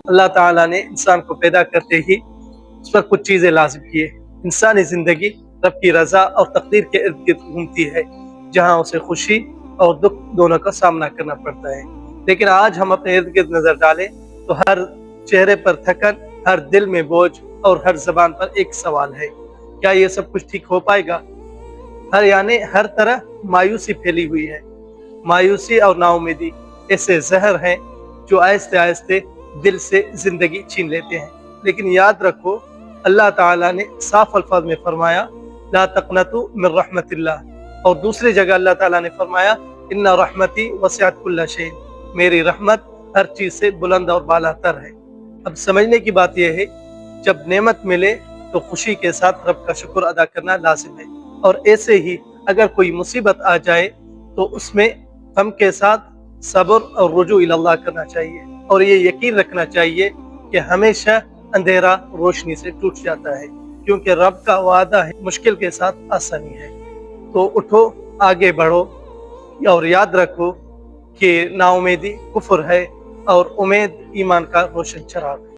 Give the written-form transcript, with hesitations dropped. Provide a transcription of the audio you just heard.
اللہ تعالیٰ نے انسان کو پیدا کرتے ہی اس پر کچھ چیزیں لازم کی ہیں۔ انسانی زندگی رب کی رضا اور تقدیر کے ارد گرد گھومتی ہے، جہاں اسے خوشی اور دکھ دونوں کا سامنا کرنا پڑتا ہے۔ لیکن آج ہم اپنے ارد گرد نظر ڈالیں تو ہر چہرے پر تھکن، ہر دل میں بوجھ اور ہر زبان پر ایک سوال ہے: کیا یہ سب کچھ ٹھیک ہو پائے گا؟ ہر طرح مایوسی پھیلی ہوئی ہے۔ مایوسی اور نا امیدی ایسے زہر ہیں جو آہستہ آہستہ دل سے زندگی چھین لیتے ہیں۔ لیکن یاد رکھو، اللہ تعالیٰ نے صاف الفاظ میں فرمایا لا تقنطوا من رحمت اللہ، اور دوسری جگہ اللہ تعالیٰ نے فرمایا ان رحمتی وسعت کل شیء، میری رحمت ہر چیز سے بلند اور بالا تر ہے۔ اب سمجھنے کی بات یہ ہے، جب نعمت ملے تو خوشی کے ساتھ رب کا شکر ادا کرنا لازم ہے، اور ایسے ہی اگر کوئی مصیبت آ جائے تو اس میں غم کے ساتھ صبر اور رجوع الی اللہ کرنا چاہیے، اور یہ یقین رکھنا چاہیے کہ ہمیشہ اندھیرا روشنی سے ٹوٹ جاتا ہے، کیونکہ رب کا وعدہ ہے مشکل کے ساتھ آسانی ہے۔ تو اٹھو، آگے بڑھو، اور یاد رکھو کہ نا امیدی کفر ہے اور امید ایمان کا روشن چراغ ہے۔